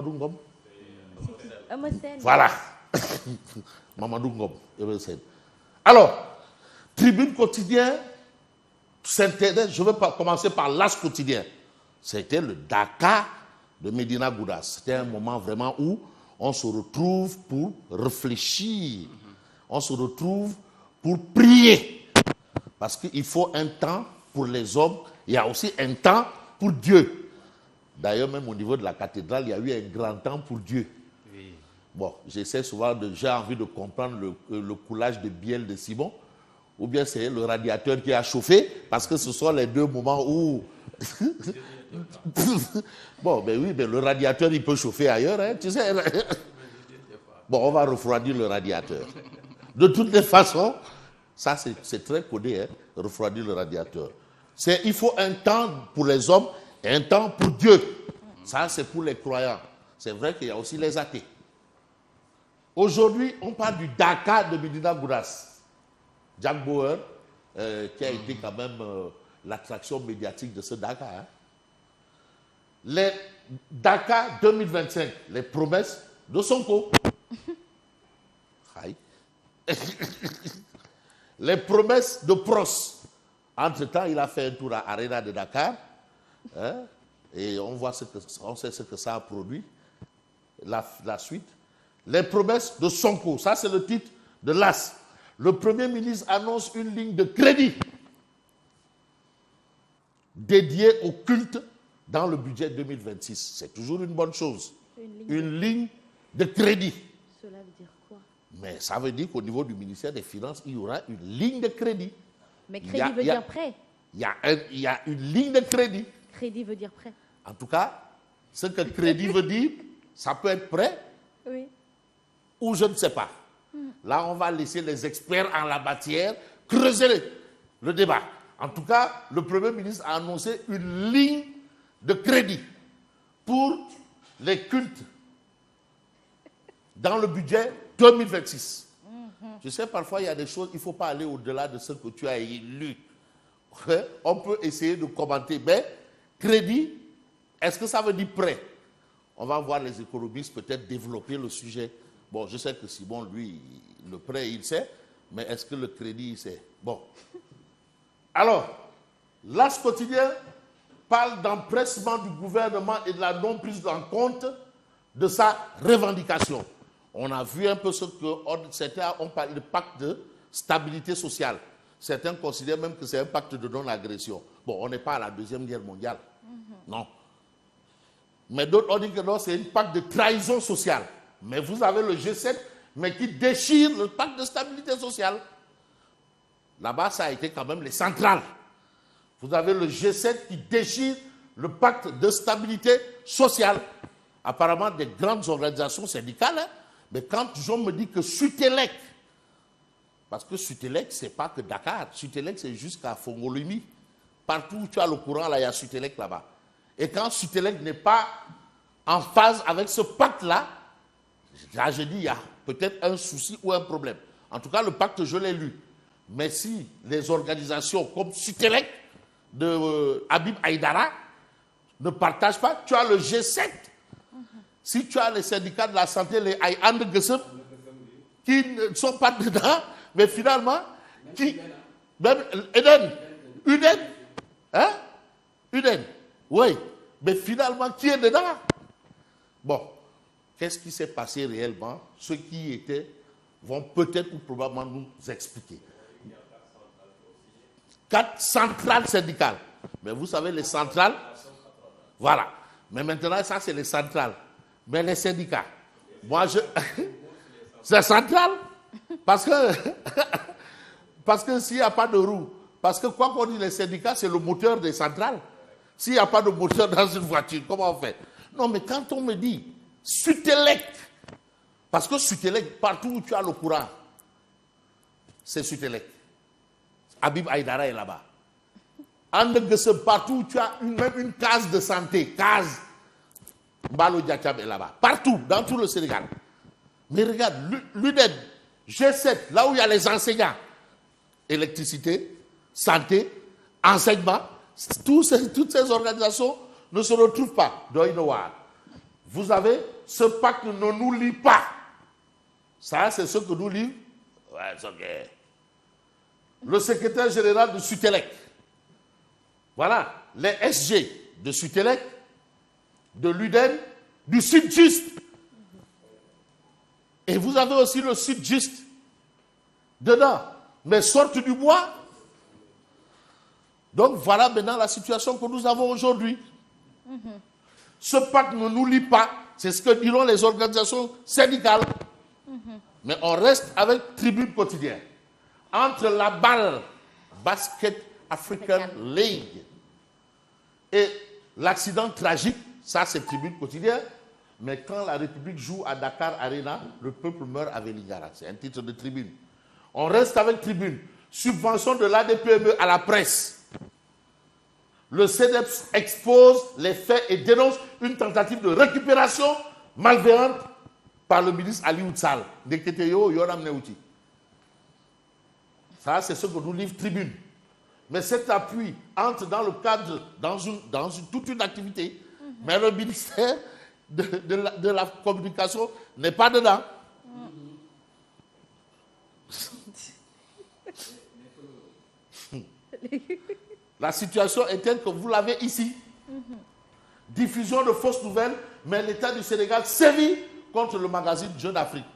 Ngom. Voilà. Mamadou Ngom. Alors, Tribune Quotidien s'intéresse, je vais commencer par l'As Quotidien. C'était le Dakar de Médina Gounass. C'était un moment vraiment où on se retrouve pour réfléchir. On se retrouve pour prier. Parce qu'il faut un temps pour les hommes, il y a aussi un temps pour Dieu. D'ailleurs, même au niveau de la cathédrale, il y a eu un grand temps pour Dieu. Oui. Bon, j'essaie souvent j'ai envie de comprendre le coulage de bielle de Simon, ou bien c'est le radiateur qui a chauffé, parce que ce sont les deux moments où... Bon, ben oui, mais le radiateur, il peut chauffer ailleurs, hein, tu sais. Bon, on va refroidir le radiateur. De toutes les façons, ça c'est très codé, hein, refroidir le radiateur. Il faut un temps pour les hommes et un temps pour Dieu. Ça, c'est pour les croyants. C'est vrai qu'il y a aussi les athées. Aujourd'hui, on parle du Dakar de Médina Gounass. Jack Bauer, qui a été quand même l'attraction médiatique de ce Dakar. Hein. Les Dakar 2025, les promesses de Sonko. Les promesses de Pros. Entre-temps, il a fait un tour à Arena de Dakar. Hein, et on sait ce que ça a produit. La suite. Les promesses de Sonko. Ça, c'est le titre de l'As. Le Premier ministre annonce une ligne de crédit dédiée au culte dans le budget 2026. C'est toujours une bonne chose. Une ligne de crédit. Cela veut dire quoi? Mais ça veut dire qu'au niveau du ministère des Finances, il y aura une ligne de crédit. Mais crédit veut dire prêt. Il y a une ligne de crédit. Crédit veut dire prêt. En tout cas, ce que crédit veut dire, ça peut être prêt. Oui. Ou je ne sais pas. Là, on va laisser les experts en la matière creuser le débat. En tout cas, le Premier ministre a annoncé une ligne de crédit pour les cultes dans le budget 2026. Je sais, parfois, il y a des choses, il ne faut pas aller au-delà de ce que tu as lu. On peut essayer de commenter, mais crédit, est-ce que ça veut dire prêt? On va voir les économistes peut-être développer le sujet. Bon, je sais que Simon, lui, le prêt, il sait, mais est-ce que le crédit, il sait? Bon. Alors, l'As Quotidien parle d'empressement du gouvernement et de la non-prise en compte de sa revendication. On a vu un peu ce que certains ont parlé de pacte de stabilité sociale. Certains considèrent même que c'est un pacte de non-agression. Bon, on n'est pas à la Deuxième Guerre mondiale. Non. Mais d'autres ont dit que non, c'est un pacte de trahison sociale. Mais vous avez le G7, mais qui déchire le pacte de stabilité sociale. Là-bas, ça a été quand même les centrales. Vous avez le G7 qui déchire le pacte de stabilité sociale. Apparemment, des grandes organisations syndicales, hein, mais quand on me dit que Sutelec, parce que Sutelec, ce n'est pas que Dakar, Sutelec, c'est jusqu'à Fongolimi. Partout où tu as le courant, là, il y a Sutelec là-bas. Et quand Sutelec n'est pas en phase avec ce pacte-là, là, je dis, il y a peut-être un souci ou un problème. En tout cas, le pacte, je l'ai lu. Mais si les organisations comme Sutelec, de Habib Aïdara, ne partagent pas, tu as le G7. Si tu as les syndicats de la santé, les Aïan de Gessem, qui ne sont pas dedans, mais finalement, même Uden, hein? Uden, oui, mais finalement, qui est dedans? Bon, qu'est-ce qui s'est passé réellement? Ceux qui y étaient vont peut-être ou probablement nous expliquer. 4 centrales syndicales. Mais vous savez, les centrales, voilà. Mais maintenant, ça, c'est les centrales. Mais les syndicats, moi, c'est central. Parce que s'il n'y a pas de roue, parce que quoi qu'on dit, les syndicats, c'est le moteur des centrales. S'il n'y a pas de moteur dans une voiture, comment on fait? Non, mais quand on me dit Sutelec, parce que Sutelec, partout où tu as le courant, c'est Sutelec. Habib Aïdara est là-bas. Partout où tu as même une case de santé, case, Mbalo Diachab est là-bas. Partout, dans tout le Sénégal. Mais regarde, l'UNED, G7, là où il y a les enseignants, électricité, santé, enseignement, toutes ces organisations ne se retrouvent pas. vous avez ce pacte ne nous lie pas. Ça, c'est ce que nous livre. Ouais, c'est ok. Le secrétaire général de Sutelec. Voilà, les SG de Sutelec, de l'UDEN, du Sud-Just. Et vous avez aussi le Sud-Just dedans. Mais sortent du bois. Donc voilà maintenant la situation que nous avons aujourd'hui. Ce pacte ne nous lie pas. C'est ce que diront les organisations syndicales. Mais on reste avec Tribune Quotidienne. Entre la balle Basket African League et l'accident tragique, ça c'est Tribune Quotidienne. Mais quand la République joue à Dakar Arena, le peuple meurt à Vélingara. C'est un titre de Tribune. On reste avec Tribune. Subvention de l'ADPME à la presse. Le CEDEPS expose les faits et dénonce une tentative de récupération malveillante par le ministre Ali Outsal. Ça, c'est ce que nous livre Tribune. Mais cet appui entre dans le cadre, dans toute une activité. Mais le ministère de la communication n'est pas dedans. La situation est telle que vous l'avez ici. Diffusion de fausses nouvelles, mais l'État du Sénégal sévit contre le magazine Jeune Afrique.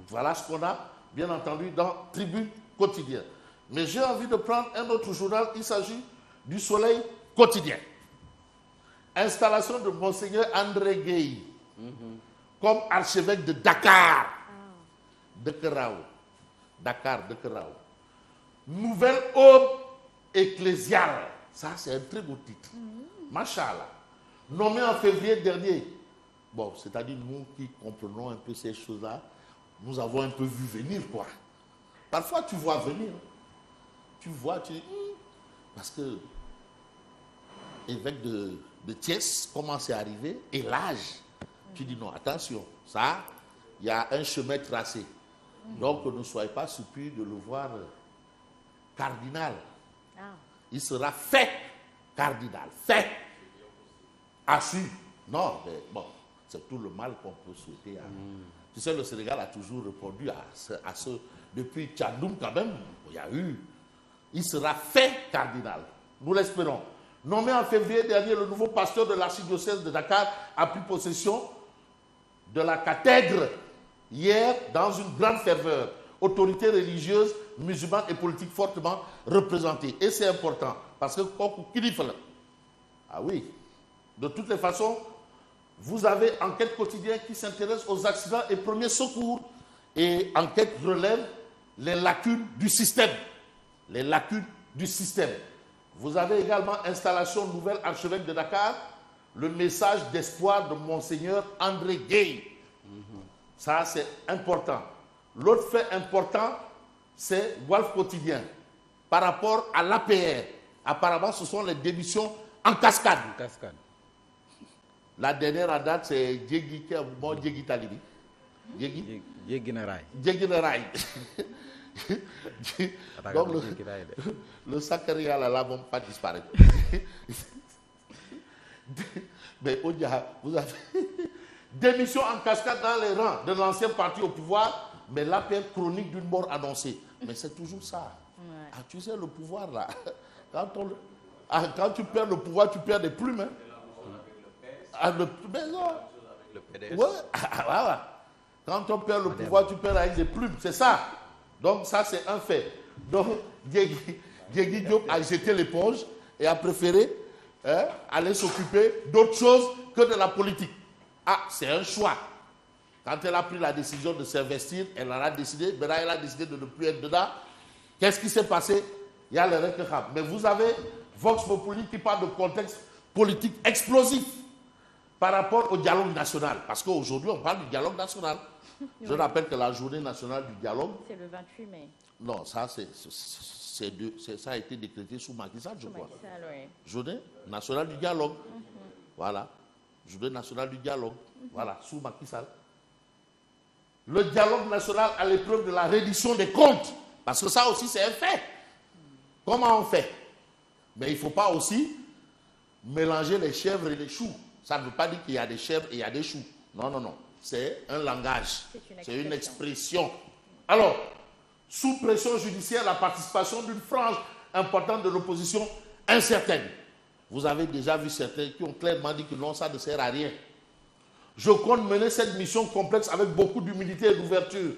Voilà ce qu'on a, bien entendu, dans Tribune Quotidienne. Mais j'ai envie de prendre un autre journal, il s'agit du Soleil Quotidien. Installation de Monseigneur André Gueye comme archevêque de Dakar. Dakar. Nouvelle aube ecclésiale. Ça, c'est un très beau titre. Machallah. Nommé en février dernier. Bon, c'est-à-dire nous qui comprenons un peu ces choses-là, nous avons un peu vu venir, quoi. Parfois, tu vois venir. Tu vois, tu dis, parce que évêque de Thiès commence à arriver, et l'âge, tu dis non, attention, ça, il y a un chemin tracé. Donc, ne soyez pas surpris de le voir cardinal. Il sera fait cardinal. Fait. Assis. Non, mais bon, c'est tout le mal qu'on peut souhaiter. Tu sais, le Sénégal a toujours répondu à ce depuis Tchandoum quand même, il y a eu. Il sera fait cardinal. Nous l'espérons. Nommé en février dernier, le nouveau pasteur de l'archidiocèse de Dakar a pris possession de la cathèdre hier dans une grande ferveur. Autorités religieuses, musulmanes et politiques fortement représentées. Et c'est important, parce que ah oui, de toutes les façons, vous avez Enquête quotidienne qui s'intéresse aux accidents et premiers secours. Et Enquête relève les lacunes du système. Les lacunes du système. Vous avez également installation nouvelle archevêque de Dakar, le message d'espoir de Monseigneur André Gueye. Ça, c'est important. L'autre fait important, c'est Walf Quotidien. Par rapport à l'APR, apparemment, ce sont les démissions en cascade. La dernière en date, c'est Djegi Talibi. Djegi Narai. Donc, le Sakaria là ne va pas disparaître. Mais vous avez démission en cascade dans les rangs de l'ancien parti au pouvoir, mais l'appel chronique d'une mort annoncée. Mais c'est toujours ça. Ouais. Ah, tu sais, le pouvoir là, quand tu perds le pouvoir, tu perds des plumes. Hein. Mais non. Le PDS. Ouais. Quand on perd le pouvoir, tu perds avec des plumes. C'est ça. Donc ça, c'est un fait. Donc, Diegui Diop a jeté l'éponge et a préféré aller s'occuper d'autre chose que de la politique. Ah, c'est un choix. Quand elle a pris la décision de s'investir, elle en a décidé, maintenant elle a décidé de ne plus être dedans. Qu'est-ce qui s'est passé? Il y a le Rekham. Mais vous avez Vox Populi qui parle de contexte politique explosif par rapport au dialogue national. Parce qu'aujourd'hui, on parle du dialogue national. Je rappelle que la journée nationale du dialogue... C'est le 28 mai. Non, ça, ça a été décrété sous Macky Sall, je crois. Oui. Journée nationale du dialogue. Voilà. Journée nationale du dialogue. Voilà, sous Macky Sall. Le dialogue national à l'épreuve de la reddition des comptes. Parce que ça aussi, c'est un fait. Comment on fait? Mais il ne faut pas aussi mélanger les chèvres et les choux. Ça ne veut pas dire qu'il y a des chèvres et il y a des choux. Non, non, non. C'est un langage. C'est une expression. Alors, sous pression judiciaire, la participation d'une frange importante de l'opposition incertaine. Vous avez déjà vu certains qui ont clairement dit que non, ça ne sert à rien. Je compte mener cette mission complexe avec beaucoup d'humilité et d'ouverture.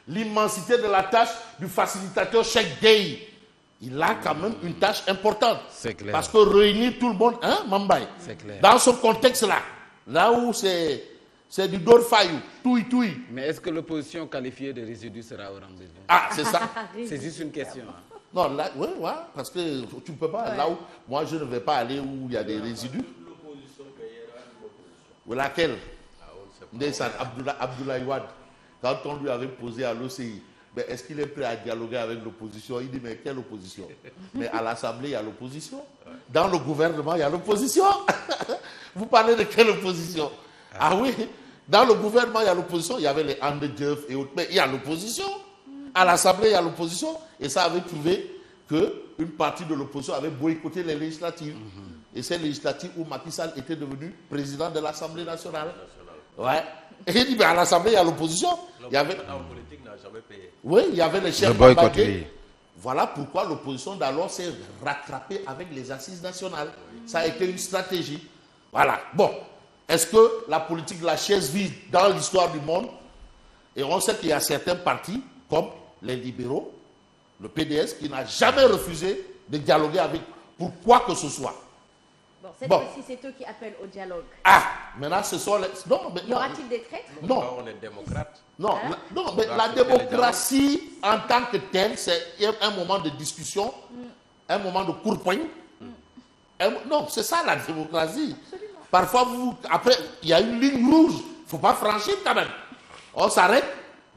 L'immensité de la tâche du facilitateur Cheikh Gueye. Il a quand même une tâche importante. C'est clair. Parce que réunir tout le monde, hein, Mambaye, c'est clair. Dans ce contexte-là, là où c'est du Dorfayou, touille. Mais est-ce que l'opposition qualifiée de résidu sera au rendez-vous? Ah, c'est ça. C'est juste une question. Hein. Non, là, ouais, parce que tu ne peux pas, là où, moi je ne vais pas aller où il y a des résidus. L'opposition gagnera l'opposition. Laquelle? Ndeyssan Abdoulaye Wade, quand on lui avait posé à l'OCI, mais est-ce qu'il est prêt à dialoguer avec l'opposition? Il dit, mais quelle opposition? Mais à l'Assemblée, il y a l'opposition. Dans le gouvernement, il y a l'opposition. Vous parlez de quelle opposition? Ah oui, dans le gouvernement, il y a l'opposition. Il y avait les Andedjeuf et autres, mais il y a l'opposition. À l'Assemblée, il y a l'opposition. Et ça avait trouvé qu'une partie de l'opposition avait boycotté les législatives. Et ces législatives où Macky Sall était devenu président de l'Assemblée nationale. Ouais. Et il dit, mais à l'Assemblée, il y a l'opposition. Il y avait... politique n'a jamais payé. Oui, il y avait les chefs boycottés. Voilà pourquoi l'opposition d'alors s'est rattrapée avec les assises nationales. Ça a été une stratégie. Voilà. Bon. Est-ce que la politique de la chaise vide dans l'histoire du monde, et on sait qu'il y a certains partis, comme les libéraux, le PDS, qui n'a jamais refusé de dialoguer avec pour quoi que ce soit. Bon, cette fois-ci, c'est eux qui appellent au dialogue. Ah, maintenant ce sont les... Non, mais y aura-t-il des traîtres? Non. On est démocrate. Non, non, mais la démocratie en tant que telle, c'est un moment de discussion, un moment de court-poigne. Non, c'est ça la démocratie. Absolument. Parfois, après, il y a une ligne rouge. Il ne faut pas franchir quand même. On s'arrête.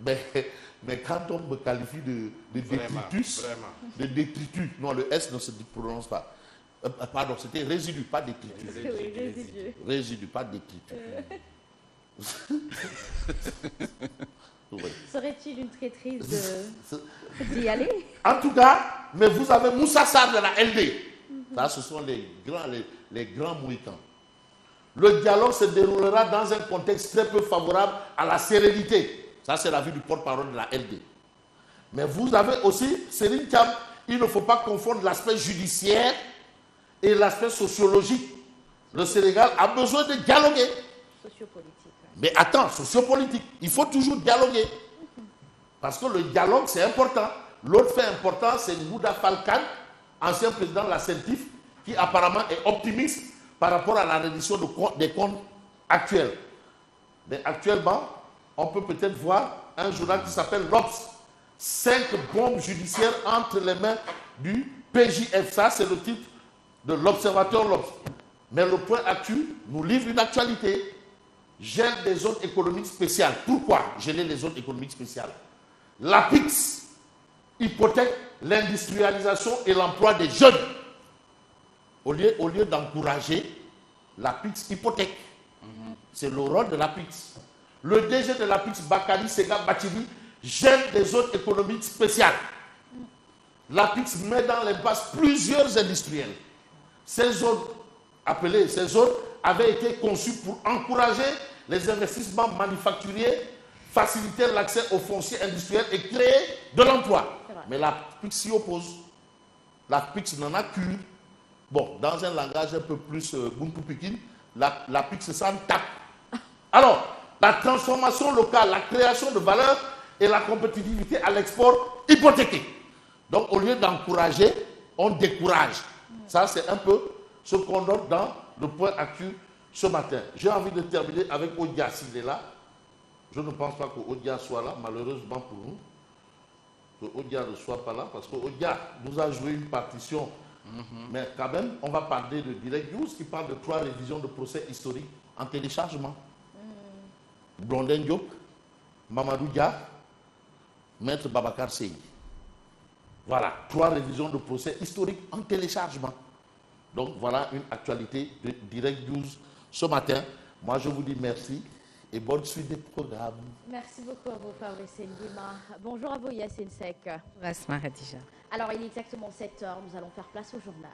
Mais quand on me qualifie de détritus, de détritus, non, le S ne se prononce pas. Pardon, c'était résidu, pas détritus. Oui, résidu, pas détritus. Oui. Serait-il une traîtrise d'y aller? En tout cas, mais vous avez Moussa Sarr de la LD. Ça, ce sont les grands Mohicans. Le dialogue se déroulera dans un contexte très peu favorable à la sérénité. Ça, c'est l'avis du porte-parole de la LD. Mais vous avez aussi, Serigne Thiam, il ne faut pas confondre l'aspect judiciaire et l'aspect sociologique. Le Sénégal a besoin de dialoguer. Sociopolitique. Mais attends, sociopolitique, il faut toujours dialoguer. Parce que le dialogue, c'est important. L'autre fait important, c'est Ngouda Falcane, ancien président de la CENTIF, qui apparemment est optimiste par rapport à la reddition des comptes actuels. Mais actuellement, on peut peut-être voir un journal qui s'appelle l'Obs. 5 bombes judiciaires entre les mains du PJF. Ça, c'est le titre de l'Observateur l'Obs. Mais le point actu nous livre une actualité. Gel des zones économiques spéciales. Pourquoi geler les zones économiques spéciales? L'APIX hypothèque l'industrialisation et l'emploi des jeunes. Au lieu d'encourager, l'APIX hypothèque. C'est le rôle de l'APIX. Le DG de l'APIX, Bakari Sega Bachili, gèle des zones économiques spéciales. L'APIX met dans l'impasse plusieurs industriels. Ces zones avaient été conçues pour encourager les investissements manufacturiers, faciliter l'accès aux fonciers industriels et créer de l'emploi. Mais l'APIX s'y oppose. L'APIX n'en a cure. Bon, dans un langage un peu plus Buntu Pikin, l'APIX s'en tape. Alors, la transformation locale, la création de valeur et la compétitivité à l'export hypothéquée. Donc, au lieu d'encourager, on décourage. Ça, c'est un peu ce qu'on note dans le point actu ce matin. J'ai envie de terminer avec Odia s'il est là. Je ne pense pas que Odia soit là, malheureusement pour nous. Que Odia ne soit pas là, parce que Odia nous a joué une partition. Mais quand même, on va parler de Direct News qui parle de 3 révisions de procès historiques en téléchargement. Blondin Diop, Mamadou Dia, Maître Babacar Seye. Voilà, 3 révisions de procès historiques en téléchargement. Donc voilà une actualité de Direct News ce matin. Moi je vous dis merci et bonne suite des programmes. Merci beaucoup à vous, Fabrice Ndima. Bonjour à vous, Yacine Sek. Rasma Khadija. Alors il est exactement 7 h, nous allons faire place au journal.